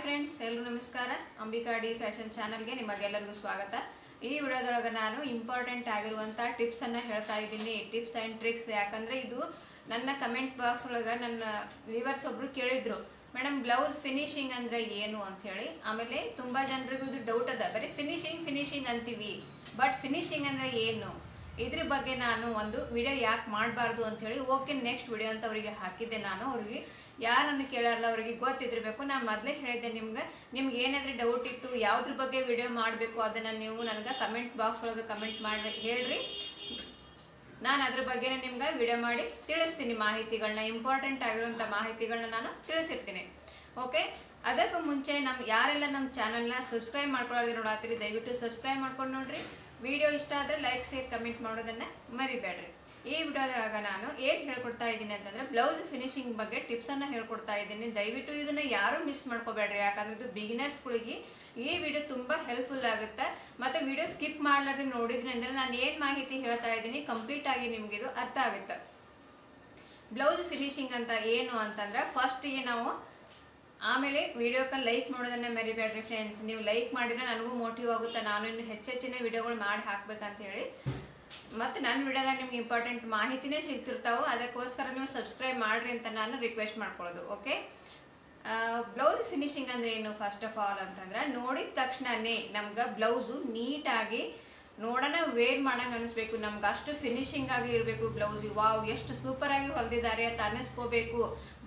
Friends, ಎಲ್ಲರೂ ನಮಸ್ಕಾರ. Ambika D fashion ಚಾನಲ್ಗೆ ನಿಮಗೆಲ್ಲರಿಗೂ ಸ್ವಾಗತ. ಈ ವಿಡಿಯೋದೊಳಗೆ ನಾನು ಇಂಪಾರ್ಟೆಂಟ್ ಆಗಿರುವಂಥ ಟಿಪ್ಸನ್ನು ಹೇಳ್ತಾ ಇದ್ದೀನಿ. Tips and tricks. ಯಾಕಂದರೆ ಇದು ನನ್ನ ಕಮೆಂಟ್ ಬಾಕ್ಸ್ ಒಳಗೆ ನನ್ನ ವ್ಯೂವರ್ಸ್ ಒಬ್ಬರು ಕೇಳಿದ್ರು, ಮೇಡಮ್ ಬ್ಲೌಸ್ ಫಿನಿಶಿಂಗ್ ಅಂದರೆ ಏನು ಅಂಥೇಳಿ. ಆಮೇಲೆ ತುಂಬ ಜನರಿಗೂ ಇದು ಡೌಟ್ ಅದ, ಬರೀ ಫಿನಿಶಿಂಗ್ ಅಂತೀವಿ, ಬಟ್ ಫಿನಿಶಿಂಗ್ ಅಂದರೆ ಏನು, ಇದ್ರ ಬಗ್ಗೆ ನಾನು ಒಂದು ವಿಡಿಯೋ ಯಾಕೆ ಮಾಡಬಾರ್ದು ಅಂಥೇಳಿ ಓಕೆ ನೆಕ್ಸ್ಟ್ ವಿಡಿಯೋ ಅಂತ ಅವರಿಗೆ ಹಾಕಿದ್ದೆ. ನಾನು ಅವ್ರಿಗೆ ಯಾರನ್ನು ಕೇಳಾರಲ್ಲ ಅವರಿಗೆ ಗೊತ್ತಿದ್ದಿರಬೇಕು. ನಾನು ಮೊದಲೇ ಹೇಳಿದ್ದೆ ನಿಮ್ಗೆ ಏನಾದರೂ ಡೌಟ್ ಇತ್ತು, ಯಾವುದ್ರ ಬಗ್ಗೆ ವಿಡಿಯೋ ಮಾಡಬೇಕು ಅದನ್ನು ನೀವು ನನಗೆ ಕಮೆಂಟ್ ಬಾಕ್ಸ್ ಒಳಗೆ ಕಮೆಂಟ್ ಮಾಡಿ ಹೇಳ್ರಿ. ನಾನು ಅದ್ರ ಬಗ್ಗೆ ನಿಮ್ಗೆ ವಿಡಿಯೋ ಮಾಡಿ ತಿಳಿಸ್ತೀನಿ. ಮಾಹಿತಿಗಳನ್ನ, ಇಂಪಾರ್ಟೆಂಟ್ ಆಗಿರುವಂಥ ಮಾಹಿತಿಗಳನ್ನ ನಾನು ತಿಳಿಸಿರ್ತೀನಿ. ಓಕೆ, ಅದಕ್ಕೂ ಮುಂಚೆ ಯಾರೆಲ್ಲ ನಮ್ಮ ಚಾನಲ್ನ ಸಬ್ಸ್ಕ್ರೈಬ್ ಮಾಡ್ಕೊಳ್ಳೋದು ನೋಡಾತ್ತೀರಿ, ದಯವಿಟ್ಟು ಸಬ್ಸ್ಕ್ರೈಬ್ ಮಾಡ್ಕೊಂಡು ನೋಡ್ರಿ. ವಿಡಿಯೋ ಇಷ್ಟ ಆದರೆ ಲೈಕ್ ಶೇರ್ ಕಮೆಂಟ್ ಮಾಡೋದನ್ನು ಮರಿಬೇಡ್ರಿ. ಈ ವಿಡಿಯೋದಾಗ ನಾನು ಏನು ಹೇಳ್ಕೊಡ್ತಾ ಇದ್ದೀನಿ ಅಂತಂದರೆ ಬ್ಲೌಸ್ ಫಿನಿಶಿಂಗ್ ಬಗ್ಗೆ ಟಿಪ್ಸನ್ನು ಹೇಳ್ಕೊಡ್ತಾ ಇದ್ದೀನಿ. ದಯವಿಟ್ಟು ಇದನ್ನು ಯಾರೂ ಮಿಸ್ ಮಾಡ್ಕೋಬೇಡ್ರಿ. ಯಾಕಂದರೆ ಇದು ಬಿಗಿನರ್ಸ್ಗಳಿಗೆ ಈ ವಿಡಿಯೋ ತುಂಬ ಹೆಲ್ಪ್ಫುಲ್ ಆಗುತ್ತೆ. ಮತ್ತು ವಿಡಿಯೋ ಸ್ಕಿಪ್ ಮಾಡಲಾರ್ದೆ ನೋಡಿದ್ರಿ ಅಂದರೆ ನಾನು ಏನು ಮಾಹಿತಿ ಹೇಳ್ತಾ ಇದ್ದೀನಿ ಕಂಪ್ಲೀಟಾಗಿ ನಿಮಗಿದು ಅರ್ಥ ಆಗುತ್ತೆ. ಬ್ಲೌಸ್ ಫಿನಿಶಿಂಗ್ ಅಂತ ಏನು ಅಂತಂದರೆ ಫಸ್ಟಿಗೆ ನಾವು ಆಮೇಲೆ ವಿಡಿಯೋಕ್ಕೆ ಲೈಕ್ ಮಾಡೋದನ್ನು ಮರಿಬೇಡ್ರಿ ಫ್ರೆಂಡ್ಸ್. ನೀವು ಲೈಕ್ ಮಾಡಿದರೆ ನನಗೂ ಮೋಟಿವ್ ಆಗುತ್ತೆ, ನಾನು ಇನ್ನು ಹೆಚ್ಚಿನ ವಿಡಿಯೋಗಳು ಮಾಡಿ ಹಾಕ್ಬೇಕಂತ ಹೇಳಿ. ಮತ್ತು ನನ್ನ ವಿಡಿಯೋದಾಗ ನಿಮ್ಗೆ ಇಂಪಾರ್ಟೆಂಟ್ ಮಾಹಿತಿನೇ ಸಿಗ್ತಿರ್ತಾವೆ. ಅದಕ್ಕೋಸ್ಕರ ನೀವು ಸಬ್ಸ್ಕ್ರೈಬ್ ಮಾಡಿರಿ ಅಂತ ನಾನು ರಿಕ್ವೆಸ್ಟ್ ಮಾಡ್ಕೊಳ್ಳೋದು. ಓಕೆ, ಬ್ಲೌಸ್ ಫಿನಿಶಿಂಗ್ ಅಂದರೆ ಏನು ಫಸ್ಟ್ ಆಫ್ ಆಲ್ ಅಂತಂದ್ರೆ, ನೋಡಿದ ತಕ್ಷಣನೇ ನಮ್ಗೆ ಬ್ಲೌಸು ನೀಟಾಗಿ ನೋಡೋಣ ವೇರ್ ಮಾಡೋಂಗೆ ಅನಿಸ್ಬೇಕು. ನಮ್ಗೆ ಅಷ್ಟು ಫಿನಿಶಿಂಗ್ ಆಗಿ ಇರಬೇಕು ಬ್ಲೌಸ್. ವಾವ್, ಎಷ್ಟು ಸೂಪರಾಗಿ ಹೊಲ್ದಿದ್ದಾರೆ ಅಂತ ಅನ್ನಿಸ್ಕೋಬೇಕು.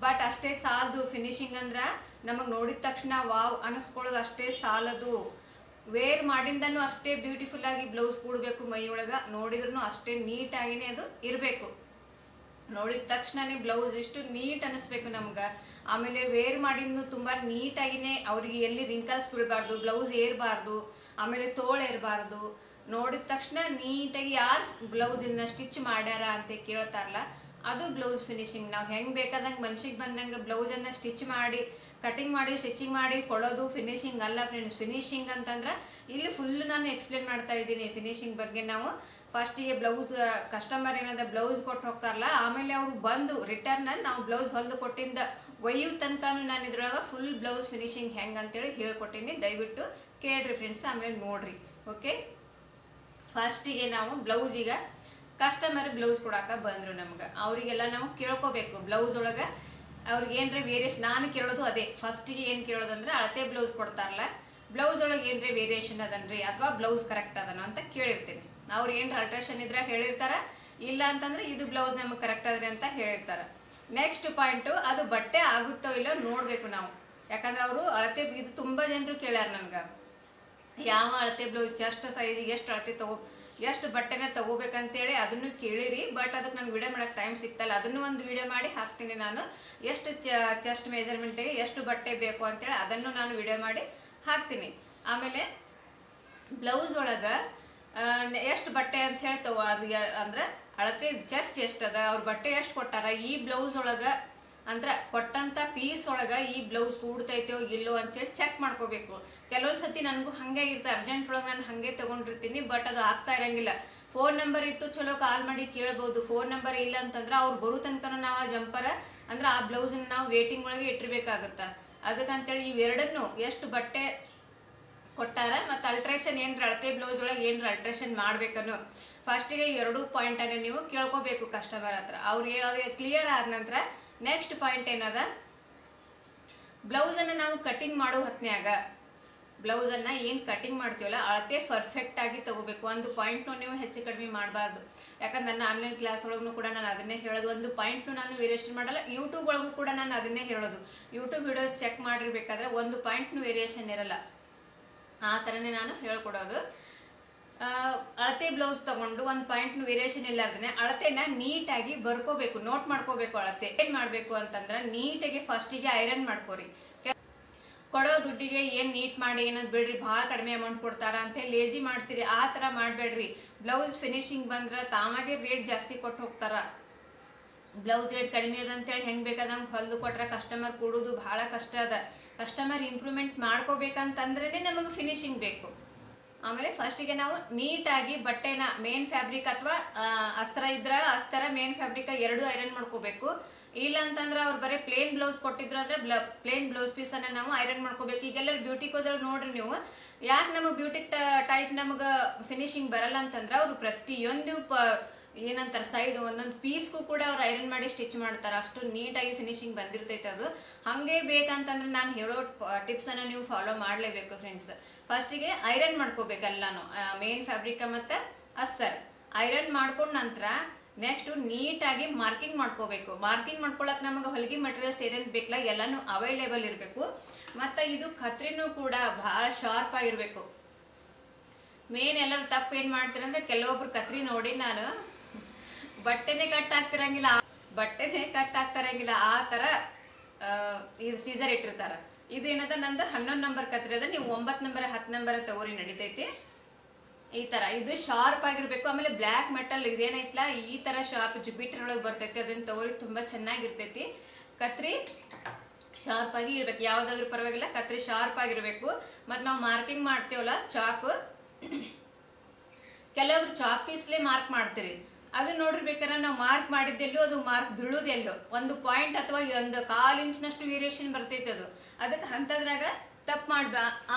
ಬಟ್ ಅಷ್ಟೇ ಸಾಲದು. ಫಿನಿಶಿಂಗ್ ಅಂದ್ರೆ ನಮಗೆ ನೋಡಿದ ತಕ್ಷಣ ವಾವ್ ಅನ್ನಿಸ್ಕೊಳ್ಳೋದು ಅಷ್ಟೇ ಸಾಲದು. ವೇರ್ ಮಾಡಿಂದನೂ ಅಷ್ಟೇ ಬ್ಯೂಟಿಫುಲ್ ಆಗಿ ಬ್ಲೌಸ್ ಕೂಡಬೇಕು. ಮೈಯೊಳಗೆ ನೋಡಿದ್ರೂ ಅಷ್ಟೇ ನೀಟಾಗಿನೇ ಅದು ಇರಬೇಕು. ನೋಡಿದ ತಕ್ಷಣನೇ ಬ್ಲೌಸ್ ಇಷ್ಟು ನೀಟ್ ಅನ್ನಿಸ್ಬೇಕು ನಮ್ಗೆ. ಆಮೇಲೆ ವೇರ್ ಮಾಡಿದ್ದು ತುಂಬ ನೀಟಾಗಿನೇ, ಅವ್ರಿಗೆ ಎಲ್ಲಿ ರಿಂಕಲ್ಸ್ ಬೀಳಬಾರ್ದು, ಬ್ಲೌಸ್ ಏರಬಾರ್ದು, ಆಮೇಲೆ ತೋಳು ಏರಬಾರ್ದು. ನೋಡಿದ ತಕ್ಷಣ ನೀಟಾಗಿ ಯಾರು ಬ್ಲೌಸ್ ಇದನ್ನ ಸ್ಟಿಚ್ ಮಾಡ್ಯಾರ ಅಂತ ಕೇಳ್ತಾರಲ್ಲ, ಅದು ಬ್ಲೌಸ್ ಫಿನಿಶಿಂಗ್. ನಾವು ಹೆಂಗೆ ಬೇಕಾದಂಗೆ ಮನ್ಸಿಗೆ ಬಂದಂಗೆ ಬ್ಲೌಸನ್ನು ಸ್ಟಿಚ್ ಮಾಡಿ, ಕಟಿಂಗ್ ಮಾಡಿ, ಸ್ಟಿಚಿಂಗ್ ಮಾಡಿ ಕೊಡೋದು ಫಿನಿಶಿಂಗ್ ಅಲ್ಲ ಫ್ರೆಂಡ್ಸ್. ಫಿನಿಶಿಂಗ್ ಅಂತಂದ್ರೆ ಇಲ್ಲಿ ಫುಲ್ ನಾನು ಎಕ್ಸ್ಪ್ಲೇನ್ ಮಾಡ್ತಾ ಇದ್ದೀನಿ ಫಿನಿಶಿಂಗ್ ಬಗ್ಗೆ. ನಾವು ಫಸ್ಟಿಗೆ ಬ್ಲೌಸ್ ಕಸ್ಟಮರ್ ಏನಾದ ಬ್ಲೌಸ್ ಕೊಟ್ಟು ಹೋಗ್ತಾರಲ್ಲ, ಆಮೇಲೆ ಅವರು ಬಂದು ರಿಟರ್ನ್ ನಾವು ಬ್ಲೌಸ್ ಹೊಲಿದು ಕೊಟ್ಟಿಂದ ಒಯ್ಯು ತನಕನೂ ನಾನು ಇದ್ರೊಳಗೆ ಫುಲ್ ಬ್ಲೌಸ್ ಫಿನಿಶಿಂಗ್ ಹೆಂಗೆ ಅಂತೇಳಿ ಹೇಳ್ಕೊಟ್ಟಿನಿ. ದಯವಿಟ್ಟು ಕೇಳ್ರಿ ಫ್ರೆಂಡ್ಸ್, ಆಮೇಲೆ ನೋಡ್ರಿ. ಓಕೆ, ಫಸ್ಟಿಗೆ ನಾವು ಬ್ಲೌಸಿಗೆ ಕಸ್ಟಮರ್ ಬ್ಲೌಸ್ ಕೊಡೋಕೆ ಬಂದರು ನಮ್ಗೆ, ಅವರಿಗೆಲ್ಲ ನಾವು ಕೇಳ್ಕೋಬೇಕು ಬ್ಲೌಸ್ ಒಳಗೆ ಅವ್ರಿಗೆ ಏನರ ವೇರಿಯೇಷನ್. ನಾನು ಕೇಳೋದು ಅದೇ ಫಸ್ಟಿಗೆ ಏನು ಕೇಳೋದಂದ್ರೆ, ಅಳತೆ ಬ್ಲೌಸ್ ಕೊಡ್ತಾರಲ್ಲ, ಬ್ಲೌಸ್ ಒಳಗೆ ಏನರ ವೇರಿಯೇಷನ್ ಅದನ್ರಿ ಅಥವಾ ಬ್ಲೌಸ್ ಕರೆಕ್ಟ್ ಅದನ ಅಂತ ಕೇಳಿರ್ತೀನಿ. ಅವ್ರು ಏನರ ಅಲ್ಟ್ರೇಷನ್ ಇದ್ರೆ ಹೇಳಿರ್ತಾರೆ, ಇಲ್ಲ ಅಂತಂದ್ರೆ ಇದು ಬ್ಲೌಸ್ ನಮಗೆ ಕರೆಕ್ಟ್ ಅದ್ರಿ ಅಂತ ಹೇಳಿರ್ತಾರೆ. ನೆಕ್ಸ್ಟ್ ಪಾಯಿಂಟು, ಅದು ಬಟ್ಟೆ ಆಗುತ್ತೋ ಇಲ್ಲೋ ನೋಡಬೇಕು ನಾವು. ಯಾಕಂದ್ರೆ ಅವರು ಅಳತೆ, ಇದು ತುಂಬ ಜನರು ಕೇಳ್ಯಾರ ನನಗೆ, ಯಾವ ಅಳತೆ ಬ್ಲೌಸ್, ಚೆಸ್ಟ್ ಸೈಜಿಗೆ ಎಷ್ಟು ಅಳತೆ ಎಷ್ಟು ಬಟ್ಟೆನ ತೊಗೋಬೇಕಂತೇಳಿ ಅದನ್ನು ಕೇಳಿರಿ. ಬಟ್ ಅದಕ್ಕೆ ನಾನು ವಿಡಿಯೋ ಮಾಡೋಕ್ಕೆ ಟೈಮ್ ಸಿಗ್ತಲ್ಲ, ಅದನ್ನು ಒಂದು ವಿಡಿಯೋ ಮಾಡಿ ಹಾಕ್ತೀನಿ ನಾನು. ಎಷ್ಟು ಚೆಸ್ಟ್ ಮೆಜರ್ಮೆಂಟಿಗೆ ಎಷ್ಟು ಬಟ್ಟೆ ಬೇಕು ಅಂತೇಳಿ ಅದನ್ನು ನಾನು ವಿಡಿಯೋ ಮಾಡಿ ಹಾಕ್ತೀನಿ. ಆಮೇಲೆ ಬ್ಲೌಸ್ ಒಳಗೆ ಎಷ್ಟು ಬಟ್ಟೆ ಅಂಥೇಳಿ ಅದು ಅಂದ್ರೆ ಅಳತೆ ಚೆಸ್ಟ್ ಎಷ್ಟದ, ಅವ್ರ ಬಟ್ಟೆ ಎಷ್ಟು ಕೊಟ್ಟಾರ, ಈ ಬ್ಲೌಸ್ ಒಳಗೆ ಅಂದ್ರೆ ಕೊಟ್ಟಂಥ ಪೀಸ್ ಒಳಗೆ ಈ ಬ್ಲೌಸ್ ಕೂಡ್ತೈತೋ ಇಲ್ಲೋ ಅಂತೇಳಿ ಚೆಕ್ ಮಾಡ್ಕೋಬೇಕು. ಕೆಲವೊಂದು ಸತಿ ನನಗೂ ಹಾಗೆ ಇರುತ್ತೆ, ಅರ್ಜೆಂಟ್ ಒಳಗೆ ನಾನು ಹಾಗೆ ತೊಗೊಂಡಿರ್ತೀನಿ, ಬಟ್ ಅದು ಆಗ್ತಾ ಇರೋಂಗಿಲ್ಲ. ಫೋನ್ ನಂಬರ್ ಇತ್ತು ಚಲೋ ಕಾಲ್ ಮಾಡಿ ಕೇಳ್ಬೋದು. ಫೋನ್ ನಂಬರ್ ಇಲ್ಲ ಅಂತಂದ್ರೆ ಅವ್ರು ಬರೋ ತನಕ ನಾವು ಆ ಜಂಪರ ಅಂದ್ರೆ ಆ ಬ್ಲೌಸನ್ನು ನಾವು ವೇಟಿಂಗ್ ಒಳಗೆ ಇಟ್ಟಿರ್ಬೇಕಾಗತ್ತೆ. ಅದಕ್ಕಂತೇಳಿ ಇವೆರಡನ್ನು ಎಷ್ಟು ಬಟ್ಟೆ ಕೊಟ್ಟಾರ ಮತ್ತು ಅಲ್ಟ್ರೇಷನ್ ಏನರ ಅಳತೆ ಬ್ಲೌಸ್ ಒಳಗೆ ಏನರ ಅಲ್ಟ್ರೇಷನ್ ಮಾಡ್ಬೇಕನ್ನೋ ಫಸ್ಟಿಗೆ ಇವೆರಡು ಪಾಯಿಂಟನ್ನು ನೀವು ಕೇಳ್ಕೋಬೇಕು ಕಸ್ಟಮರ್ ಹತ್ರ. ಅವ್ರಿಗೆ ಕ್ಲಿಯರ್ ಆದ ನಂತರ ನೆಕ್ಸ್ಟ್ ಪಾಯಿಂಟ್ ಏನದ, ಬ್ಲೌಸನ್ನು ನಾವು ಕಟಿಂಗ್ ಮಾಡೋ ಹೊತ್ನ್ಯಾಗ ಬ್ಲೌಸನ್ನು ಏನು ಕಟಿಂಗ್ ಮಾಡ್ತೀವಲ್ಲ ಅಳತೆ ಪರ್ಫೆಕ್ಟಾಗಿ ತೊಗೋಬೇಕು. ಒಂದು ಪಾಯಿಂಟ್ನು ನೀವು ಹೆಚ್ಚು ಕಡಿಮೆ ಮಾಡಬಾರ್ದು. ಯಾಕಂದ್ರೆ ನನ್ನ ಆನ್ಲೈನ್ ಕ್ಲಾಸ್ ಒಳಗೂ ಕೂಡ ನಾನು ಅದನ್ನೇ ಹೇಳೋದು, ಒಂದು ಪಾಯಿಂಟ್ನು ನಾನು ವೇರಿಯೇಷನ್ ಮಾಡಲ್ಲ. ಯೂಟ್ಯೂಬ್ ಒಳಗೂ ಕೂಡ ನಾನು ಅದನ್ನೇ ಹೇಳೋದು. ಯೂಟ್ಯೂಬ್ ವಿಡಿಯೋಸ್ ಚೆಕ್ ಮಾಡಿರ್ಬೇಕಾದ್ರೆ ಒಂದು ಪಾಯಿಂಟ್ನು ವೇರಿಯೇಷನ್ ಇರಲ್ಲ, ಆ ಥರನೇ ನಾನು ಹೇಳ್ಕೊಡೋದು. ಅಳತೆ ಬ್ಲೌಸ್ ತೊಗೊಂಡು ಒಂದು ಪಾಯಿಂಟ್ನು ವೇರಿಯೇಷನ್ ಇಲ್ಲಾರ್ದೇ ಅಳತೆನ ನೀಟಾಗಿ ಬರ್ಕೋಬೇಕು, ನೋಟ್ ಮಾಡ್ಕೋಬೇಕು. ಅಳತೆ ಏನು ಮಾಡಬೇಕು ಅಂತಂದ್ರೆ ನೀಟಾಗಿ ಫಸ್ಟಿಗೆ ಐರನ್ ಮಾಡ್ಕೋರಿ. ಕೊಡೋ ದುಡ್ಡಿಗೆ ಏನು ನೀಟ್ ಮಾಡಿ ಏನಂತ ಬಿಡ್ರಿ, ಭಾಳ ಕಡಿಮೆ ಅಮೌಂಟ್ ಕೊಡ್ತಾರ ಅಂತ ಲೇಜಿ ಮಾಡ್ತೀರಿ, ಆ ಥರ ಮಾಡಬೇಡ್ರಿ. ಬ್ಲೌಸ್ ಫಿನಿಶಿಂಗ್ ಬಂದ್ರೆ ತಾವಾಗೆ ರೇಟ್ ಜಾಸ್ತಿ ಕೊಟ್ಟು ಹೋಗ್ತಾರ. ಬ್ಲೌಸ್ ರೇಟ್ ಕಡಿಮೆ ಅದಂತೇಳಿ ಹೆಂಗೆ ಬೇಕಾದಂಗೆ ಹೊಲಿದು ಕೊಟ್ರೆ ಕಸ್ಟಮರ್ ಕೊಡೋದು ಭಾಳ ಕಷ್ಟ ಅದ. ಕಸ್ಟಮರ್ ಇಂಪ್ರೂವ್ಮೆಂಟ್ ಮಾಡ್ಕೋಬೇಕಂತಂದ್ರೇ ನಮಗೆ ಫಿನಿಶಿಂಗ್ ಬೇಕು. ಆಮೇಲೆ ಫಸ್ಟಿಗೆ ನಾವು ನೀಟಾಗಿ ಬಟ್ಟೆನ ಮೇನ್ ಫ್ಯಾಬ್ರಿಕ್ ಅಥವಾ ಅಸ್ತ್ರ ಇದ್ರೆ ಅಸ್ತರ ಮೇನ್ ಫ್ಯಾಬ್ರಿಕ್ ಎರಡು ಐರನ್ ಮಾಡ್ಕೋಬೇಕು. ಇಲ್ಲ ಅಂತಂದ್ರೆ ಅವ್ರು ಬರೀ ಪ್ಲೇನ್ ಬ್ಲೌಸ್ ಕೊಟ್ಟಿದ್ರು ಅಂದ್ರೆ ಪ್ಲೇನ್ ಬ್ಲೌಸ್ ಪೀಸನ್ನು ನಾವು ಐರನ್ ಮಾಡ್ಕೋಬೇಕು. ಈಗೆಲ್ಲರೂ ಬ್ಯೂಟಿಗೆ ಹೋದ್ರೆ ನೋಡ್ರಿ ನೀವು, ಯಾಕೆ ನಮಗೆ ಬ್ಯೂಟಿ ಟೈಪ್ ನಮಗೆ ಫಿನಿಶಿಂಗ್ ಬರಲ್ಲ ಅಂತಂದ್ರೆ ಅವರು ಪ್ರತಿಯೊಂದು ಏನಂತಾರೆ ಸೈಡ್ ಒಂದೊಂದು ಪೀಸ್ಗೂ ಕೂಡ ಅವ್ರು ಐರನ್ ಮಾಡಿ ಸ್ಟಿಚ್ ಮಾಡ್ತಾರೆ. ಅಷ್ಟು ನೀಟಾಗಿ ಫಿನಿಶಿಂಗ್ ಬಂದಿರ್ತೈತೆ. ಅದು ಹಾಗೆ ಬೇಕಂತಂದ್ರೆ ನಾನು ಹೇಳೋ ಟಿಪ್ಸನ್ನು ನೀವು ಫಾಲೋ ಮಾಡಲೇಬೇಕು ಫ್ರೆಂಡ್ಸ್. ಫಸ್ಟಿಗೆ ಐರನ್ ಮಾಡ್ಕೋಬೇಕು ಎಲ್ಲಾನು, ಮೇನ್ ಫ್ಯಾಬ್ರಿಕ್ ಮತ್ತು ಅಸ್ತರ್ ಐರನ್ ಮಾಡ್ಕೊಂಡ ನಂತರ ನೆಕ್ಸ್ಟು ನೀಟಾಗಿ ಮಾರ್ಕಿಂಗ್ ಮಾಡ್ಕೋಬೇಕು. ಮಾರ್ಕಿಂಗ್ ಮಾಡ್ಕೊಳಕ್ಕೆ ನಮಗೆ ಹೊಲಿಗೆ ಮಟೀರಿಯಲ್ಸ್ ಏನೇನು ಬೇಕಲ್ಲ ಎಲ್ಲನೂ ಅವೈಲೇಬಲ್ ಇರಬೇಕು. ಮತ್ತು ಇದು ಕತ್ರಿನೂ ಕೂಡ ಭಾಳ ಶಾರ್ಪ್ ಆಗಿರಬೇಕು. ಮೇನ್ ಎಲ್ಲರೂ ತಪ್ಪು ಏನು ಮಾಡ್ತೀರಂದ್ರೆ ಕೆಲವೊಬ್ರು ಕತ್ರಿ ನೋಡಿ ನಾನು ಬಟ್ಟೆನೇ ಕಟ್ ಆಗ್ತಿರಂಗಿಲ್ಲ ಆ ಥರ ಇದು ಸೀಸರ್ ಇಟ್ಟಿರ್ತಾರೆ. ಇದು ಏನದ ನಂದು 11 ನಂಬರ್ ಕತ್ರಿ ಅದ, ನೀವು 9 ನಂಬರ್ 10 ನಂಬರ್ ತಗೋರಿ ನಡಿತೈತಿ. ಈ ಥರ ಇದು ಶಾರ್ಪ್ ಆಗಿರಬೇಕು. ಆಮೇಲೆ ಬ್ಲ್ಯಾಕ್ ಮೆಟಲ್ ಇದೇನೈತಲ್ಲ ಈ ಥರ ಶಾರ್ಪ್ ಜುಪಿಟರ್ ಒಳಗೆ ಬರ್ತೈತಿ, ಅದನ್ನು ತಗೋರಿ ತುಂಬ ಚೆನ್ನಾಗಿರ್ತೈತಿ. ಕತ್ರಿ ಶಾರ್ಪ್ ಆಗಿ ಇರ್ಬೇಕು, ಯಾವುದಾದ್ರೂ ಪರವಾಗಿಲ್ಲ, ಕತ್ರಿ ಶಾರ್ಪ್ ಆಗಿರಬೇಕು. ಮತ್ತು ನಾವು ಮಾರ್ಕಿಂಗ್ ಮಾಡ್ತೀವಲ್ಲ ಚಾಕು, ಕೆಲವರು ಚಾಕ್ ಪೀಸ್ಲೇ ಮಾರ್ಕ್ ಮಾಡ್ತೀರಿ. ಅದು ನೋಡಿರ್ಬೇಕಾದ್ರೆ ನಾವು ಮಾರ್ಕ್ ಮಾಡಿದ್ದೆಲ್ಲೋ ಅದು ಮಾರ್ಕ್ ಬೀಳೋದೆಲ್ಲೋ ಒಂದು ಪಾಯಿಂಟ್ ಅಥವಾ ಒಂದು 1/4 ಇಂಚ್ನಷ್ಟು ವೇರಿಯೇಷನ್ ಬರ್ತೈತೆ. ಅದಕ್ಕೆ ಅಂಥದ್ರಾಗ ತಪ್ಪು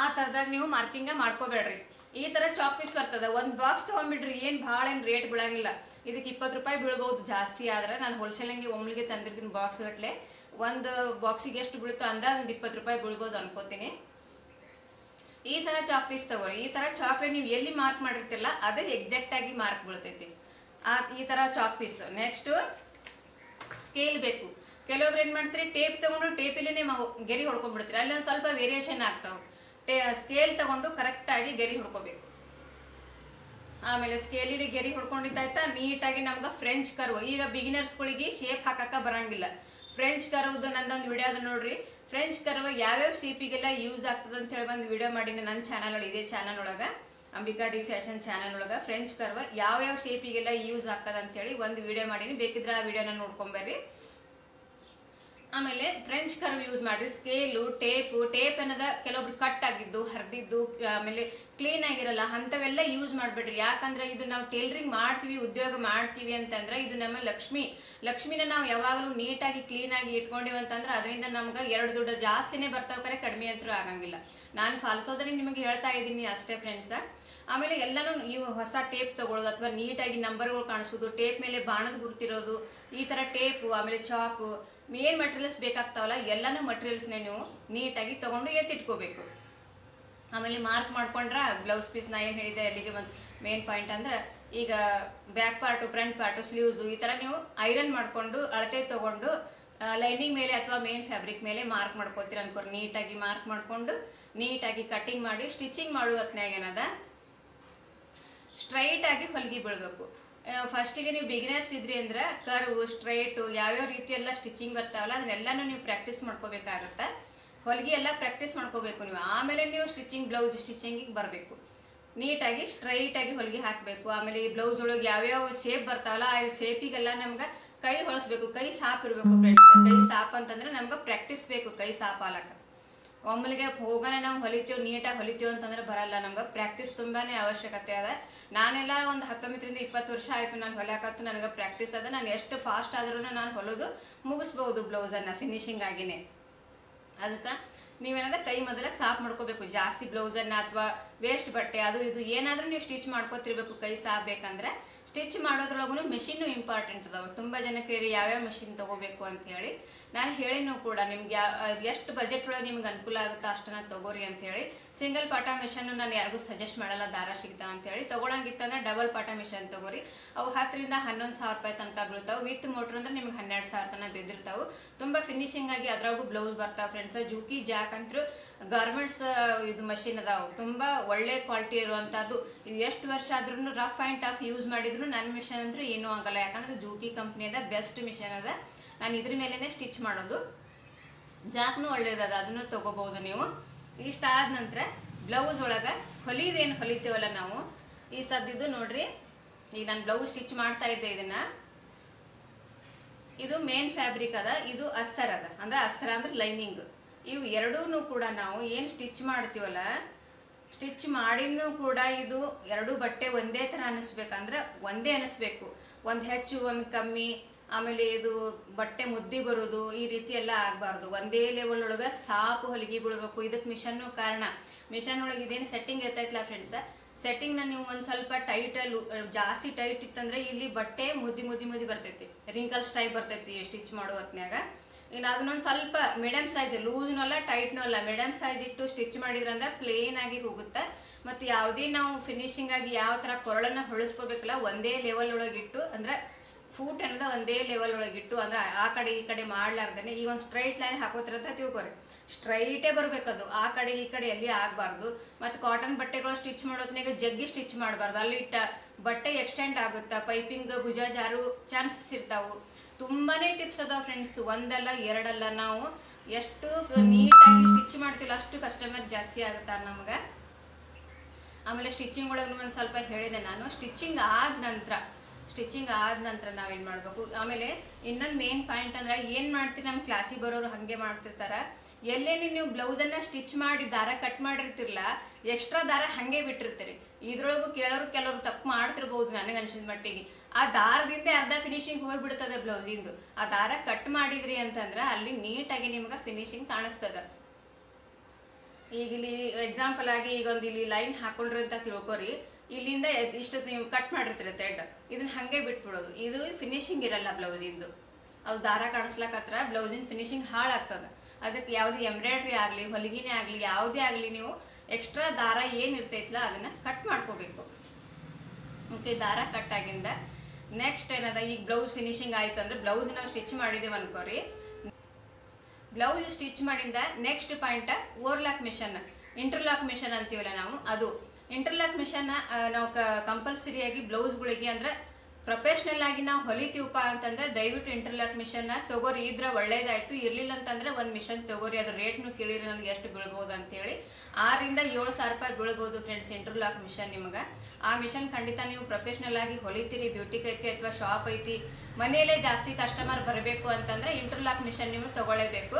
ಆ ಥರದಾಗ ನೀವು ಮಾರ್ಕಿಂಗ ಮಾಡ್ಕೋಬೇಡ್ರಿ. ಈ ಥರ ಚಾಕ್ ಪೀಸ್ ಬರ್ತದೆ, ಒಂದು ಬಾಕ್ಸ್ ತೊಗೊಂಡ್ಬಿಡ್ರಿ, ಏನು ಭಾಳ ಏನು ರೇಟ್ ಬೀಳಂಗಿಲ್ಲ. ಇದಕ್ಕೆ 20 ರೂಪಾಯಿ ಬೀಳ್ಬೋದು ಜಾಸ್ತಿ ಆದ್ರೆ. ನಾನು ಹೋಲ್ಸೇಲಂಗೆ ಒಮ್ಮೆಗೆ ತಂದಿರ್ತೀನಿ ಬಾಕ್ಸ್ ಗಟ್ಟಲೆ. ಒಂದು ಬಾಕ್ಸಿಗೆ ಎಷ್ಟು ಬೀಳುತ್ತೋ ಅಂದಾಜು ಒಂದು 20 ರೂಪಾಯಿ ಬೀಳ್ಬೋದು ಅನ್ಕೋತೀನಿ. ಈ ಥರ ಚಾಕ್ ಪೀಸ್ ತಗೋರಿ. ಈ ಥರ ಚಾಕ್ರಿ ನೀವು ಎಲ್ಲಿ ಮಾರ್ಕ್ ಮಾಡಿರ್ತಿಲ್ಲ ಅದೇ ಎಕ್ಸಾಕ್ಟಾಗಿ ಮಾರ್ಕ್ ಬೀಳ್ತೈತಿ ಈ ಥರ ಚಾಕ್ ಪೀಸ್. ನೆಕ್ಸ್ಟು ಸ್ಕೇಲ್ ಬೇಕು. ಕೆಲವೊಬ್ರು ಏನು ಮಾಡ್ತೀರಿ, ಟೇಪ್ ತೊಗೊಂಡು ಟೇಪಿಲ್ಲೇ ಗೆರಿ ಹೊಡ್ಕೊಂಡ್ಬಿಡ್ತೀರಿ, ಅಲ್ಲಿ ಒಂದು ಸ್ವಲ್ಪ ವೇರಿಯೇಷನ್ ಆಗ್ತಾವೆ. ಸ್ಕೇಲ್ ತೊಗೊಂಡು ಕರೆಕ್ಟಾಗಿ ಗೆರಿ ಹೊಡ್ಕೋಬೇಕು. ಆಮೇಲೆ ಸ್ಕೇಲಿಗೆ ಗೆರಿ ಹೊಡ್ಕೊಂಡಿದ್ದಾಯ್ತಾ, ನೀಟಾಗಿ ನಮ್ಗೆ ಫ್ರೆಂಚ್ ಕರ್ವ್. ಈಗ ಬಿಗಿನರ್ಸ್ಗಳಿಗೆ ಶೇಪ್ ಹಾಕಕ್ಕೆ ಬರೋಂಗಿಲ್ಲ. ಫ್ರೆಂಚ್ ಕರ್ವ್ದು ನಂದೊಂದು ವಿಡಿಯೋ ಅದ ನೋಡ್ರಿ. ಫ್ರೆಂಚ್ ಕರ್ವ್ ಯಾವ್ಯಾವ ಶೇಪಿಗೆಲ್ಲ ಯೂಸ್ ಆಗ್ತದೆ ಅಂತ ಹೇಳಿ ಒಂದು ವಿಡಿಯೋ ಮಾಡೀನಿ ನನ್ನ ಚಾನಲ್ ಒಳಗೆ, ಇದೇ ಚಾನಲ್ ಒಳಗೆ, ಅಂಬಿಕಾ ಡಿ ಫ್ಯಾಷನ್ ಚಾನಲ್ ಒಳಗೆ. ಫ್ರೆಂಚ್ ಕರ್ವ್ ಯಾವ್ಯಾವ ಶೇಪಿಗೆಲ್ಲ ಯೂಸ್ ಆಗ್ತದೆ ಅಂತೇಳಿ ಒಂದು ವಿಡಿಯೋ ಮಾಡೀನಿ, ಬೇಕಿದ್ರೆ ಆ ವಿಡಿಯೋನ ನೋಡ್ಕೊಂಬರ್ರಿ. ಆಮೇಲೆ ಫ್ರೆಂಚ್ ಕರ್ವ್ ಯೂಸ್ ಮಾಡಿರಿ. ಸ್ಕೇಲು, ಟೇಪ್ ಅನ್ನೋದ ಕೆಲವೊಬ್ರು ಕಟ್ ಆಗಿದ್ದು ಹರಿದಿದ್ದು ಆಮೇಲೆ ಕ್ಲೀನ್ ಆಗಿರಲ್ಲ, ಅಂಥವೆಲ್ಲ ಯೂಸ್ ಮಾಡಬೇಡ್ರಿ. ಯಾಕಂದ್ರೆ ಇದು ನಾವು ಟೇಲರಿಂಗ್ ಮಾಡ್ತೀವಿ, ಉದ್ಯೋಗ ಮಾಡ್ತೀವಿ ಅಂತಂದ್ರೆ ಇದು ನಮ್ಮ ಲಕ್ಷ್ಮಿನ ನಾವು ಯಾವಾಗಲೂ ನೀಟಾಗಿ ಕ್ಲೀನಾಗಿ ಇಟ್ಕೊಂಡಿವಿ ಅಂತಂದ್ರೆ ಅದರಿಂದ ನಮ್ಗೆ 2 ದುಡ್ಡು ಜಾಸ್ತಿನೇ ಬರ್ತಾವೆ, ಕರೆ ಕಡಿಮೆ ಅಂತೂ ಆಗಂಗಿಲ್ಲ. ನಾನು ಫಾಲ್ಸೋದ್ರಿಂದ ನಿಮಗೆ ಹೇಳ್ತಾ ಇದ್ದೀನಿ ಅಷ್ಟೇ ಫ್ರೆಂಡ್ಸ. ಆಮೇಲೆ ಎಲ್ಲನೂ ನೀವು ಹೊಸ ಟೇಪ್ ತೊಗೊಳ್ಳೋದು ಅಥವಾ ನೀಟಾಗಿ ನಂಬರ್ಗಳು ಕಾಣಿಸೋದು, ಟೇಪ್ ಮೇಲೆ ಬಾಣದ ಗುರುತಿರೋದು, ಈ ಥರ ಟೇಪು, ಆಮೇಲೆ ಚಾಕು, ಮೇನ್ ಮಟೀರಿಯಲ್ಸ್ ಬೇಕಾಗ್ತಾವಲ್ಲ ಎಲ್ಲನೂ ಮಟೀರಿಯಲ್ಸ್ನ ನೀವು ನೀಟಾಗಿ ತೊಗೊಂಡು ಎತ್ತಿಟ್ಕೋಬೇಕು. ಆಮೇಲೆ ಮಾರ್ಕ್ ಮಾಡ್ಕೊಂಡ್ರೆ ಬ್ಲೌಸ್ ಪೀಸ್ ನಾ ಏನು ಹೇಳಿದೆ ಅಲ್ಲಿಗೆ ಒಂದು ಮೇನ್ ಪಾಯಿಂಟ್ ಅಂದ್ರೆ, ಈಗ back part, front part, sleeves ಈ ಥರ ನೀವು ಐರನ್ ಮಾಡಿಕೊಂಡು ಅಳತೆ ತೊಗೊಂಡು ಲೈನಿಂಗ್ ಮೇಲೆ ಅಥವಾ ಮೇನ್ ಫ್ಯಾಬ್ರಿಕ್ ಮೇಲೆ ಮಾರ್ಕ್ ಮಾಡ್ಕೋತೀರ ಅನ್ಕೋರಿ. ನೀಟಾಗಿ ಮಾರ್ಕ್ ಮಾಡಿಕೊಂಡು ನೀಟಾಗಿ ಕಟ್ಟಿಂಗ್ ಮಾಡಿ ಸ್ಟಿಚಿಂಗ್ ಮಾಡುವ ಹೊತ್ನ್ಯಾಗ ಏನದ ಸ್ಟ್ರೈಟಾಗಿ ಹೊಲಿಗೆ ಬೀಳಬೇಕು. ಫಸ್ಟಿಗೆ ನೀವು ಬಿಗಿನರ್ಸ್ ಇದ್ರಿ ಅಂದ್ರೆ ಕರ್ವ್, ಸ್ಟ್ರೈಟು ಯಾವ್ಯಾವ ರೀತಿಯೆಲ್ಲ ಸ್ಟಿಚಿಂಗ್ ಬರ್ತಾವಲ್ಲ ಅದನ್ನೆಲ್ಲನೂ ನೀವು ಪ್ರಾಕ್ಟೀಸ್ ಮಾಡ್ಕೋಬೇಕಾಗತ್ತೆ. ಹೊಲಿಗೆ ಎಲ್ಲ ಪ್ರಾಕ್ಟೀಸ್ ಮಾಡ್ಕೋಬೇಕು ನೀವು. ಆಮೇಲೆ ನೀವು ಬ್ಲೌಸ್ ಸ್ಟಿಚಿಂಗಿಗೆ ಬರಬೇಕು. ನೀಟಾಗಿ ಸ್ಟ್ರೈಟಾಗಿ ಹೊಲಿಗೆ ಹಾಕಬೇಕು. ಆಮೇಲೆ ಈ ಬ್ಲೌಸ್ ಒಳಗೆ ಯಾವ್ಯಾವ ಶೇಪ್ ಬರ್ತಾವಲ್ಲ ಆ ಶೇಪಿಗೆಲ್ಲ ನಮ್ಗೆ ಕೈ ಹೊಳಿಸ್ಬೇಕು, ಕೈ ಸಾಪ್ ಇರಬೇಕು ಫ್ರೆಂಡ್ಸ್. ಕೈ ಸಾಪ್ ಅಂತಂದ್ರೆ ನಮ್ಗೆ ಪ್ರಾಕ್ಟೀಸ್ ಬೇಕು ಕೈ ಸಾಪ್ ಹಾಲಕ್ಕೆ. ಒಮ್ಮೆಗೆ ಹೋಗೋಣ ನಾವು ಹೊಲಿತೀವಿ, ನೀಟಾಗಿ ಹೊಲಿತೀವಿ ಅಂತಂದ್ರೆ ಬರಲ್ಲ, ನಮ್ಗೆ ಪ್ರಾಕ್ಟೀಸ್ ತುಂಬಾ ಅವಶ್ಯಕತೆ ಅದ. ನಾನೆಲ್ಲ ಒಂದು 19ರಿಂದ 20 ವರ್ಷ ಆಯಿತು ನಾನು ಹೊಲಿಯಾಕತ್ತು, ನನಗೆ ಪ್ರಾಕ್ಟೀಸ್ ಅದ. ನಾನು ಎಷ್ಟು ಫಾಸ್ಟ್ ಆದ್ರೂ ನಾನು ಹೊಲಿದು ಮುಗಿಸ್ಬೋದು ಬ್ಲೌಸನ್ನು ಫಿನಿಶಿಂಗ್ ಆಗಿನೇ. ಅದಕ್ಕೆ ನೀವೇನಾದ ಕೈ ಮೊದಲೇ ಸಾಫ್ ಮಾಡ್ಕೋಬೇಕು. ಜಾಸ್ತಿ ಬ್ಲೌಸನ್ನು ಅಥವಾ ವೇಸ್ಟ್ ಬಟ್ಟೆ ಅದು ಇದು ಏನಾದರೂ ನೀವು ಸ್ಟಿಚ್ ಮಾಡ್ಕೋತಿರ್ಬೇಕು ಕೈ ಸಾಫ್ ಬೇಕಂದ್ರೆ. ಸ್ಟಿಚ್ ಮಾಡೋದ್ರೊಳಗೂ ಮೆಷಿನ್ನು ಇಂಪಾರ್ಟೆಂಟ್ ಅದಾವೆ. ತುಂಬ ಜನಕ್ಕೆ ಯಾವ್ಯಾವ ಮೆಷಿನ್ ತೊಗೋಬೇಕು ಅಂಥೇಳಿ ನಾನು ಹೇಳಿನೂ ಕೂಡ, ನಿಮ್ಗೆ ಎಷ್ಟು ಬಜೆಟ್ ಒಳಗೆ ನಿಮ್ಗೆ ಅನುಕೂಲ ಆಗುತ್ತೋ ಅಷ್ಟನ್ನು ತೊಗೋರಿ ಅಂಥೇಳಿ. ಸಿಂಗಲ್ ಪಾಟ ಮಿಷನ್ನು ನಾನು ಯಾರಿಗೂ ಸಜೆಸ್ಟ್ ಮಾಡಲ್ಲ, ದಾರ ಸಿಗ್ತಾವೆ ಅಂಥೇಳಿ. ತೊಗೊಳಂಗಿತ್ತಂದ್ರೆ ಡಬಲ್ ಪಾಟ ಮಿಷನ್ ತೊಗೋರಿ. ಅವು 10ರಿಂದ 11,000 ರೂಪಾಯಿ ತನಕ ಬೀಳ್ತಾವೆ. ವಿತ್ ಮೋಟ್ರ್ ಅಂದ್ರೆ ನಿಮ್ಗೆ 12,000 ತನಕ ಬಿದ್ದಿರ್ತಾವೆ. ತುಂಬ ಫಿನಿಶಿಂಗ್ ಆಗಿ ಅದ್ರಾಗೂ ಬ್ಲೌಸ್ ಬರ್ತಾವೆ ಫ್ರೆಂಡ್ಸ್. ಜೂಕಿ ಜಾಕ್ ಅಂತೂ ಗಾರ್ಮೆಂಟ್ಸ್ ಇದು ಮಷಿನ್ ಅದಾವೆ, ತುಂಬ ಒಳ್ಳೆ ಕ್ವಾಲಿಟಿ ಇರುವಂಥದ್ದು. ಇದು ಎಷ್ಟು ವರ್ಷ ಆದ್ರೂ ರಫ್ ಆ್ಯಂಡ್ ಟಫ್ ಯೂಸ್ ಮಾಡಿದ್ರು ನನ್ನ ಮಿಷನ್ ಅಂದ್ರೆ ಏನೂ ಆಗಲ್ಲ. ಯಾಕಂದ್ರೆ ಜೂಕಿ ಕಂಪ್ನಿ ಅದ, ಬೆಸ್ಟ್ ಮಿಷನ್ ಅದ. ನಾನು ಇದ್ರ ಮೇಲೇ ಸ್ಟಿಚ್ ಮಾಡೋದು. ಜಾಕ್ನೂ ಒಳ್ಳೇದದ, ಅದನ್ನು ತೊಗೋಬೋದು ನೀವು. ಇಷ್ಟಾದ ನಂತರ ಬ್ಲೌಸ್ ಒಳಗೆ ಹೊಲಿದೇನು ಹೊಲಿತೀವಲ್ಲ ನಾವು, ಈ ಸದ್ದಿದ್ದು ನೋಡ್ರಿ, ಈಗ ನಾನು ಬ್ಲೌಸ್ ಸ್ಟಿಚ್ ಮಾಡ್ತಾ ಇದ್ದೆ. ಇದು ಮೇನ್ ಫ್ಯಾಬ್ರಿಕ್ ಅದ, ಇದು ಅಸ್ತರ್ ಅದ. ಅಂದ್ರೆ ಅಸ್ತರ ಅಂದ್ರೆ ಲೈನಿಂಗ್. ಇವು ಎರಡೂ ಕೂಡ ನಾವು ಏನು ಸ್ಟಿಚ್ ಮಾಡ್ತೀವಲ್ಲ ಸ್ಟಿಚ್ ಮಾಡಿನೂ ಕೂಡ ಇದು ಎರಡು ಬಟ್ಟೆ ಒಂದೇ ಥರ ಅನ್ನಿಸ್ಬೇಕಂದ್ರೆ ಒಂದೇ ಅನ್ನಿಸ್ಬೇಕು, ಒಂದು ಹೆಚ್ಚು ಒಂದು ಕಮ್ಮಿ, ಆಮೇಲೆ ಇದು ಬಟ್ಟೆ ಮುದ್ದಿ ಬರೋದು ಈ ರೀತಿ ಎಲ್ಲ ಆಗಬಾರ್ದು. ಒಂದೇ ಲೆವೆಲ್ ಒಳಗೆ ಸಾಪು ಹೊಲಿಗೆ ಬಿಡಬೇಕು. ಇದಕ್ಕೆ ಮಿಷನ್ನು ಕಾರಣ. ಮಿಷನ್ ಒಳಗೆ ಇದೇನು ಸೆಟ್ಟಿಂಗ್ ಇರ್ತೈತಲ್ಲ ಫ್ರೆಂಡ್ಸ, ಸೆಟ್ಟಿಂಗ್ನ ನೀವು ಒಂದು ಸ್ವಲ್ಪ ಟೈಟಲ್ಲಿ ಜಾಸ್ತಿ ಟೈಟ್ ಇತ್ತಂದ್ರೆ ಇಲ್ಲಿ ಬಟ್ಟೆ ಮುದ್ದಿ ಬರ್ತೈತಿ, ರಿಂಕಲ್ಸ್ ಟೈಪ್ ಬರ್ತೈತಿ ಸ್ಟಿಚ್ ಮಾಡೋ ಹೊತ್ನ್ಯಾಗ. ಇನ್ನು ಅದನ್ನೊಂದು ಸ್ವಲ್ಪ ಮೀಡಿಯಮ್ ಸೈಜ್, ಲೂಸ್ನೂ ಅಲ್ಲ ಟೈಟ್ನೂ ಅಲ್ಲ, ಮೀಡಿಯಮ್ ಸೈಜ್ ಇಟ್ಟು ಸ್ಟಿಚ್ ಮಾಡಿದ್ರಂದ್ರೆ ಪ್ಲೇನ್ ಆಗಿ ಹೋಗುತ್ತೆ. ಮತ್ತು ಯಾವುದೇ ನಾವು ಫಿನಿಶಿಂಗ್ ಆಗಿ ಯಾವ ಥರ ಕೊರಳನ್ನು ಹೊಳಿಸ್ಕೋಬೇಕಲ್ಲ ಒಂದೇ ಲೆವೆಲ್ ಒಳಗಿಟ್ಟು, ಅಂದ್ರೆ ಫೂಟ್ ಅನ್ನೋದು ಒಂದೇ ಲೆವೆಲ್ ಒಳಗಿಟ್ಟು, ಅಂದ್ರೆ ಆ ಕಡೆ ಈ ಕಡೆ ಮಾಡ್ಲಾರ್ದೇನೆ ಈಗ ಒಂದು ಸ್ಟ್ರೈಟ್ ಲೈನ್ ಹಾಕೋತಿರಂತ ತಿಳ್ಕೊರಿ, ಸ್ಟ್ರೈಟೇ ಬರಬೇಕದು, ಆ ಕಡೆ ಈ ಕಡೆ ಎಲ್ಲಿ ಆಗಬಾರ್ದು. ಮತ್ತು ಕಾಟನ್ ಬಟ್ಟೆಗಳು ಸ್ಟಿಚ್ ಮಾಡೋದ್ನಾಗ ಜಗ್ಗಿ ಸ್ಟಿಚ್ ಮಾಡಬಾರ್ದು, ಅಲ್ಲಿ ಬಟ್ಟೆ ಎಕ್ಸ್ಟೆಂಡ್ ಆಗುತ್ತೆ, ಪೈಪಿಂಗ್ ಭುಜ ಜಾರು ಚಾನ್ಸಸ್ ಇರ್ತಾವೆ. ತುಂಬಾ ಟಿಪ್ಸ್ ಅದಾವೆ ಫ್ರೆಂಡ್ಸ್, ಒಂದಲ್ಲ ಎರಡಲ್ಲ. ನಾವು ಎಷ್ಟು ನೀಟಾಗಿ ಸ್ಟಿಚ್ ಮಾಡ್ತೀವಲ್ಲ ಅಷ್ಟು ಕಸ್ಟಮರ್ ಜಾಸ್ತಿ ಆಗುತ್ತೆ ನಮ್ಗೆ. ಆಮೇಲೆ ಸ್ಟಿಚಿಂಗ್ ಒಳಗೆ ಒಂದು ಸ್ವಲ್ಪ ಹೇಳಿದೆ ನಾನು. ಸ್ಟಿಚಿಂಗ್ ಆದ ನಂತರ ನಾವೇನು ಮಾಡಬೇಕು. ಆಮೇಲೆ ಇನ್ನೊಂದು ಮೇನ್ ಪಾಯಿಂಟ್ ಅಂದ್ರೆ ಏನು ಮಾಡ್ತೀರಿ, ನಮ್ಮ ಕ್ಲಾಸಿಗೆ ಬರೋರು ಹಾಗೆ ಮಾಡ್ತಿರ್ತಾರೆ, ಎಲ್ಲೇನು ನೀವು ಬ್ಲೌಸನ್ನು ಸ್ಟಿಚ್ ಮಾಡಿ ದಾರ ಕಟ್ ಮಾಡಿರ್ತಿರಲ್ಲ, ಎಕ್ಸ್ಟ್ರಾ ದಾರ ಹಾಗೆ ಬಿಟ್ಟಿರ್ತೀರಿ. ಇದ್ರೊಳಗೂ ಕೆಲವರು ತಪ್ಪು ಮಾಡ್ತಿರ್ಬೋದು ನನಗೆ ಅನಿಸಿದ ಮಟ್ಟಿಗೆ. ಆ ದಾರದಿಂದ ಅರ್ಧ ಫಿನಿಶಿಂಗ್ ಹೋಗಿಬಿಡ್ತದೆ ಬ್ಲೌಸಿಂದು. ಆ ದಾರ ಕಟ್ ಮಾಡಿದ್ರಿ ಅಂತಂದ್ರೆ ಅಲ್ಲಿ ನೀಟಾಗಿ ನಿಮ್ಗೆ ಫಿನಿಶಿಂಗ್ ಕಾಣಿಸ್ತದೆ. ಈಗ ಇಲ್ಲಿ ಎಕ್ಸಾಂಪಲ್ ಆಗಿ ಈಗ ಒಂದು ಇಲ್ಲಿ ಲೈನ್ ಹಾಕೊಂಡ್ರಿ ಅಂತ ತಿಳ್ಕೊರಿ, ಇಲ್ಲಿಂದ ಇಷ್ಟು ನೀವು ಕಟ್ ಮಾಡಿರ್ತೀರಿ ಥ್ರೆಡ್, ಇದನ್ನ ಹಾಗೆ ಬಿಟ್ಬಿಡೋದು, ಇದು ಫಿನಿಶಿಂಗ್ ಇರಲ್ಲ ಬ್ಲೌಸಿಂದು. ಅದು ದಾರ ಕಾಣಿಸ್ಲಕ್ಕತ್ರ ಬ್ಲೌಸಿನ ಫಿನಿಶಿಂಗ್ ಹಾಳಾಗ್ತದೆ. ಅದಕ್ಕೆ ಯಾವುದೇ ಎಂಬ್ರಾಯ್ಡ್ರಿ ಆಗಲಿ ಹೊಲಿಗೆನೇ ಆಗಲಿ ಯಾವುದೇ ಆಗಲಿ ನೀವು ಎಕ್ಸ್ಟ್ರಾ ದಾರ ಏನಿರ್ತೈತಲ್ಲ ಅದನ್ನು ಕಟ್ ಮಾಡ್ಕೋಬೇಕು. ಓಕೆ, ದಾರ ಕಟ್ ಆಗಿಂದ ನೆಕ್ಸ್ಟ್ ಏನದ, ಈಗ ಬ್ಲೌಸ್ ಫಿನಿಶಿಂಗ್ ಆಯಿತು ಅಂದರೆ ಬ್ಲೌಸ್ ನಾವು ಸ್ಟಿಚ್ ಮಾಡಿದ್ದೇವೆ ಅನ್ಕೋರಿ. ಬ್ಲೌಸ್ ಸ್ಟಿಚ್ ಮಾಡಿಂದ next point overlock machine, interlock machine ಅಂತೀವಲ್ಲ ನಾವು, ಅದು ಇಂಟರ್ಲಾಕ್ ಮಿಷನ್ನ ನಾವು ಕಂಪಲ್ಸರಿಯಾಗಿ ಬ್ಲೌಸ್ಗಳಿಗೆ ಅಂದ್ರೆ ಪ್ರೊಫೆಷ್ನಲ್ ಆಗಿ ನಾವು ಹೊಲಿತೀವಪ್ಪ ಅಂತಂದ್ರೆ ದಯವಿಟ್ಟು ಇಂಟರ್ಲಾಕ್ ಮಿಷನ್ನ ತಗೋರಿ. ಇದ್ರೆ ಒಳ್ಳೇದಾಯ್ತು, ಇರಲಿಲ್ಲ ಅಂತಂದ್ರೆ ಒಂದು ಮಿಷನ್ ತಗೋರಿ. ಅದ್ರ ರೇಟ್ನು ಕೇಳಿರಿ ನನಗೆ ಎಷ್ಟು ಬೀಳ್ಬೋದು ಅಂತೇಳಿ. 6,000 ರಿಂದ 7,000 ರೂಪಾಯಿ ಬೀಳ್ಬೋದು ಫ್ರೆಂಡ್ಸ್ ಇಂಟರ್ಲಾಕ್ ಮಿಷನ್ ನಿಮ್ಗೆ. ಆ ಮಿಷನ್ ಖಂಡಿತ ನೀವು ಪ್ರೊಫೆಷ್ನಲ್ ಆಗಿ ಹೊಲಿತೀರಿ, ಬ್ಯೂಟಿಕ್ ಐತಿ ಅಥವಾ ಶಾಪ್ ಐತಿ, ಮನೆಯಲ್ಲೇ ಜಾಸ್ತಿ ಕಸ್ಟಮರ್ ಬರಬೇಕು ಅಂತಂದ್ರೆ ಇಂಟರ್ಲಾಕ್ ಮಿಷನ್ ನಿಮಗೆ ತಗೊಳ್ಳೇಬೇಕು.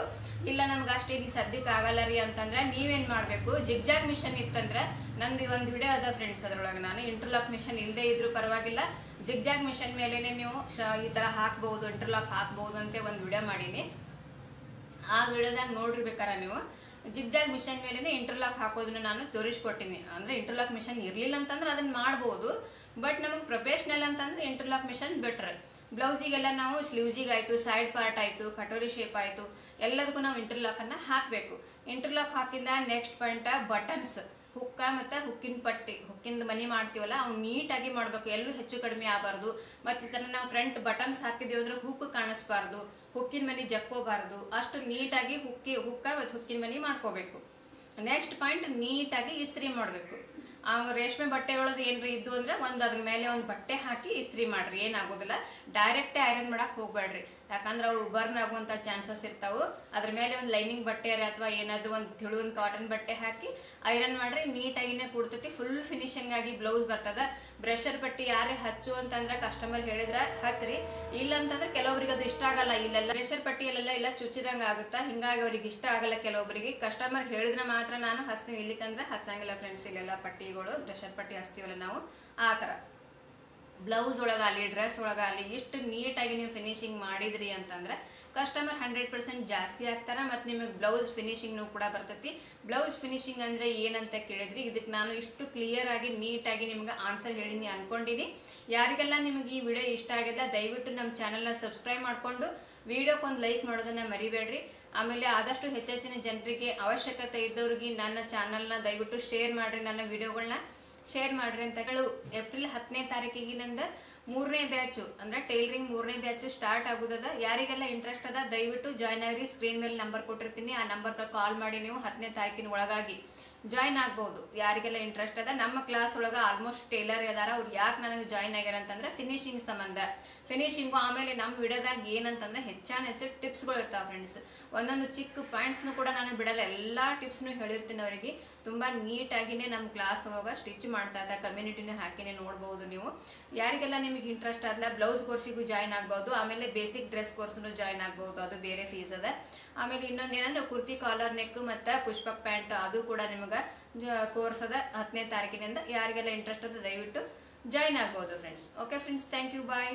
ಇಲ್ಲ ನಮ್ಗೆ ಅಷ್ಟೇ ಈಗ ಸದ್ಯಕ್ಕೆ ಆಗಲ್ಲ ರೀ ಅಂತಂದ್ರೆ ನೀವೇನು ಮಾಡಬೇಕು, ಜಿಗ್ಜಾಗ್ ಮಿಷನ್ ಇತ್ತಂದ್ರೆ ನಂದು ಒಂದು ವಿಡಿಯೋ ಅದ ಫ್ರೆಂಡ್ಸ್, ಅದರೊಳಗೆ ನಾನು ಇಂಟರ್ಲಾಕ್ ಮಿಷನ್ ಇಲ್ಲದೆ ಇದ್ರೂ ಪರವಾಗಿಲ್ಲ, ಜಿಗ್ಜಾಗ್ ಮಿಷನ್ ಮೇಲೇ ನೀವು ಈ ಥರ ಹಾಕ್ಬೋದು, ಇಂಟರ್ಲಾಕ್ ಹಾಕ್ಬೋದು ಅಂತ ಒಂದು ವಿಡಿಯೋ ಮಾಡೀನಿ. ಆ ವಿಡಿಯೋದಾಗ ನೋಡಿರ್ಬೇಕಾರ ನೀವು ಜಿಗ್ಜಾಗ್ ಮಿಷನ್ ಮೇಲೇ ಇಂಟರ್ಲಾಕ್ ಹಾಕೋದನ್ನ ನಾನು ತೋರಿಸ್ಕೊಟ್ಟಿನಿ. ಅಂದರೆ ಇಂಟರ್ಲಾಕ್ ಮಿಷನ್ ಇರಲಿಲ್ಲ ಅಂತಂದ್ರೆ ಅದನ್ನು ಮಾಡ್ಬೋದು, ಬಟ್ ನಮಗೆ ಪ್ರೊಫೆಷ್ನಲ್ ಅಂತಂದ್ರೆ ಇಂಟರ್ಲಾಕ್ ಮಿಷನ್ ಬೆಟ್ರ್. ಬ್ಲೌಸಿಗೆಲ್ಲ ನಾವು ಸ್ಲೀವ್ಸಿಗೆ ಆಯಿತು, ಸೈಡ್ ಪಾರ್ಟ್ ಆಯಿತು, ಕಟೋರಿ ಶೇಪ್ ಆಯಿತು, ಎಲ್ಲದಕ್ಕೂ ನಾವು ಇಂಟರ್ಲಾಕನ್ನು ಹಾಕಬೇಕು. ಇಂಟರ್ಲಾಕ್ ಹಾಕಿಂದ ನೆಕ್ಸ್ಟ್ ಪಾಯಿಂಟ್ ಬಟನ್ಸ್, ಹುಕ್ಕ ಮತ್ತು ಹುಕ್ಕಿನ ಪಟ್ಟಿ, ಹುಕ್ಕಿಂದ ಮನಿ ಮಾಡ್ತೀವಲ್ಲ ಅವ್ನು ನೀಟಾಗಿ ಮಾಡಬೇಕು, ಎಲ್ಲೂ ಹೆಚ್ಚು ಕಡಿಮೆ ಆಗಬಾರ್ದು. ಮತ್ತು ಈ ಥರ ನಾವು ಫ್ರಂಟ್ ಬಟನ್ಸ್ ಹಾಕಿದ್ದೀವಿ ಅಂದ್ರೆ ಹುಕ್ ಕಾಣಿಸ್ಬಾರ್ದು, ಹುಕ್ಕಿನ ಮನಿ ಜಕ್ಕೋಬಾರ್ದು, ಅಷ್ಟು ನೀಟಾಗಿ ಹುಕ್ಕ ಮತ್ತು ಹುಕ್ಕಿನ ಮನಿ ಮಾಡ್ಕೋಬೇಕು. ನೆಕ್ಸ್ಟ್ ಪಾಯಿಂಟ್ ನೀಟಾಗಿ ಇಸ್ತ್ರಿ ಮಾಡಬೇಕು. ಆ ರೇಷ್ಮೆ ಬಟ್ಟೆಗಳದ್ದು ಏನ್ರಿ ಇದ್ದು ಅಂದ್ರೆ ಅದ್ರ ಮೇಲೆ ಒಂದು ಬಟ್ಟೆ ಹಾಕಿ ಇಸ್ತ್ರಿ ಮಾಡ್ರಿ, ಏನಾಗೋದಿಲ್ಲ. ಡೈರೆಕ್ಟೇ ಐರನ್ ಮಾಡಕ್ಕೆ ಹೋಗ್ಬೇಡ್ರಿ, ಯಾಕಂದ್ರೆ ಅವು ಬರ್ನ್ ಆಗುವಂಥ ಚಾನ್ಸಸ್ ಇರ್ತಾವೆ. ಅದ್ರ ಮೇಲೆ ಒಂದು ಲೈನಿಂಗ್ ಬಟ್ಟೆ ಅಥವಾ ಏನಾದ್ರು ಒಂದು ತಿಳಿದ ಕಾಟನ್ ಬಟ್ಟೆ ಹಾಕಿ ಐರನ್ ಮಾಡ್ರಿ, ನೀಟಾಗಿನೇ ಕೊಡ್ತೈತಿ, ಫುಲ್ ಫಿನಿಶಿಂಗ್ ಆಗಿ ಬ್ಲೌಸ್ ಬರ್ತದ. ಬ್ರಷರ್ ಪಟ್ಟಿ ಯಾರೇ ಹಚ್ಚು ಅಂತಂದ್ರೆ ಕಸ್ಟಮರ್ ಹೇಳಿದ್ರೆ ಹಚ್ಚ್ರಿ, ಇಲ್ಲ ಅಂತಂದ್ರೆ ಕೆಲವೊಬ್ರಿಗೆ ಅದು ಇಷ್ಟ ಆಗಲ್ಲ. ಇಲ್ಲೆಲ್ಲ ಬ್ರಷರ್ ಪಟ್ಟಿಯಲ್ಲೆಲ್ಲ ಇಲ್ಲ ಚುಚ್ಚಿದಂಗೆ ಆಗುತ್ತಾ, ಹಿಂಗಾಗಿ ಅವ್ರಿಗೆ ಇಷ್ಟ ಆಗಲ್ಲ. ಕೆಲವೊಬ್ಬರಿಗೆ ಕಸ್ಟಮರ್ ಹೇಳಿದ್ರೆ ಮಾತ್ರ ನಾನು ಹಚ್ತೀನಿ, ಇಲ್ಲಿಕಂದ್ರೆ ಹಚ್ಚಂಗಿಲ್ಲ ಫ್ರೆಂಡ್ಸ್. ಇಲ್ಲೆಲ್ಲ ಪಟ್ಟಿಗಳು ಬ್ರಷರ್ ಪಟ್ಟಿ ಹಚ್ತೀವಲ್ಲ ನಾವು, ಆ ಥರ ಬ್ಲೌಸ್ ಒಳಗಾಗಲಿ ಡ್ರೆಸ್ ಒಳಗಾಗಲಿ ಇಷ್ಟು ನೀಟಾಗಿ ನೀವು ಫಿನಿಶಿಂಗ್ ಮಾಡಿದ್ರಿ ಅಂತಂದ್ರೆ ಕಸ್ಟಮರ್ 100% ಜಾಸ್ತಿ ಆಗ್ತಾರೆ. ಮತ್ತು ನಿಮಗೆ ಬ್ಲೌಸ್ ಫಿನಿಶಿಂಗ್ನು ಕೂಡ ಬರ್ತೈತಿ. ಬ್ಲೌಸ್ ಫಿನಿಶಿಂಗ್ ಅಂದರೆ ಏನಂತ ಕೇಳಿದ್ರಿ, ಇದಕ್ಕೆ ನಾನು ಇಷ್ಟು ಕ್ಲಿಯರ್ ಆಗಿ ನೀಟಾಗಿ ನಿಮ್ಗೆ ಆನ್ಸರ್ ಹೇಳಿನಿ ಅನ್ಕೊಂಡಿನಿ. ಯಾರಿಗೆಲ್ಲ ನಿಮಗೆ ಈ ವಿಡಿಯೋ ಇಷ್ಟ ಆಗಿದೆ ದಯವಿಟ್ಟು ನಮ್ಮ ಚಾನಲ್ನ ಸಬ್ಸ್ಕ್ರೈಬ್ ಮಾಡಿಕೊಂಡು ವಿಡಿಯೋಕ್ಕೊಂದು ಲೈಕ್ ಮಾಡೋದನ್ನು ಮರಿಬೇಡ್ರಿ. ಆಮೇಲೆ ಆದಷ್ಟು ಹೆಚ್ಚಿನ ಜನರಿಗೆ ಅವಶ್ಯಕತೆ ಇದ್ದವ್ರಿಗೆ ನನ್ನ ಚಾನಲ್ನ ದಯವಿಟ್ಟು ಶೇರ್ ಮಾಡಿರಿ, ನನ್ನ ವಿಡಿಯೋಗಳನ್ನ ಶೇರ್ ಮಾಡಿರಿ ಅಂತ ಹೇಳಿ. ಏಪ್ರಿಲ್ 10ನೇ ತಾರೀಕಿಗೆ ನಂದು 3ನೇ ಬ್ಯಾಚು ಅಂದರೆ ಟೈಲರಿಂಗ್ 3ನೇ ಬ್ಯಾಚು ಸ್ಟಾರ್ಟ್ ಆಗೋದದ. ಯಾರಿಗೆಲ್ಲ ಇಂಟ್ರೆಸ್ಟ್ ಅದ ದಯವಿಟ್ಟು ಜಾಯ್ನ್ ಆಗಿರಿ. ಸ್ಕ್ರೀನ್ ಮೇಲೆ ನಂಬರ್ ಕೊಟ್ಟಿರ್ತೀನಿ, ಆ ನಂಬರ್ಗೆ ಕಾಲ್ ಮಾಡಿ ನೀವು 10ನೇ ತಾರೀಕಿನ ಒಳಗಾಗಿ ಜಾಯ್ನ್ ಆಗ್ಬೋದು. ಯಾರಿಗೆಲ್ಲ ಇಂಟ್ರೆಸ್ಟ್ ಅದ ನಮ್ಮ ಕ್ಲಾಸ್ ಒಳಗೆ ಆಲ್ಮೋಸ್ಟ್ ಟೈಲರ್ ಅದಾರ. ಅವ್ರು ಯಾಕೆ ನನಗೆ ಜಾಯ್ನ್ ಆಗ್ಯಾರ ಅಂತಂದ್ರೆ ಫಿನಿಶಿಂಗ್ ಸಂಬಂಧ, ಫಿನಿಶಿಂಗು. ಆಮೇಲೆ ನಮ್ಮ ವಿಡಿಯೋದಾಗ ಏನಂತಂದ್ರೆ ಹೆಚ್ಚು ಟಿಪ್ಸ್ಗಳು ಇರ್ತಾವೆ ಫ್ರೆಂಡ್ಸ್. ಒಂದೊಂದು ಚಿಕ್ಕ ಪಾಯಿಂಟ್ಸ್ನು ಕೂಡ ನಾನು ಬಿಡಲ್ಲ, ಎಲ್ಲ ಟಿಪ್ಸ್ನು ಹೇಳಿರ್ತೀನಿ ಅವರಿಗೆ. ತುಂಬ ನೀಟಾಗಿಯೇ ನಮ್ಮ ಕ್ಲಾಸ್ ಒಳಗೆ ಸ್ಟಿಚ್ ಮಾಡ್ತಾ ಇದ್ದ ಕಮ್ಯುನಿಟಿನ ಹಾಕಿನೇ ನೋಡ್ಬೋದು ನೀವು. ಯಾರಿಗೆಲ್ಲ ನಿಮಗೆ ಇಂಟ್ರೆಸ್ಟ್ ಆದಲ್ಲ ಬ್ಲೌಸ್ ಕೋರ್ಸಿಗೂ ಜಾಯ್ನ್ ಆಗ್ಬೋದು, ಆಮೇಲೆ ಬೇಸಿಕ್ ಡ್ರೆಸ್ ಕೋರ್ಸ್ನು ಜಾಯ್ನ್ ಆಗ್ಬೋದು, ಅದು ಬೇರೆ ಫೀಸ್ ಅದ. ಆಮೇಲೆ ಇನ್ನೊಂದು ಏನಂದ್ರೆ ಕುರ್ತಿ ಕಾಲರ್ ನೆಕ್ ಮತ್ತು ಪುಷ್ಪಕ್ ಪ್ಯಾಂಟ್, ಅದು ಕೂಡ ನಿಮಗೆ ಕೋರ್ಸ್ ಅದ 10ನೇ ತಾರೀಕಿನಿಂದ. ಯಾರಿಗೆಲ್ಲ ಇಂಟ್ರೆಸ್ಟ್ ಅದ ದಯವಿಟ್ಟು ಜಾಯಿನ್ ಆಗ್ಬೋದು friends. Okay friends, thank you, bye.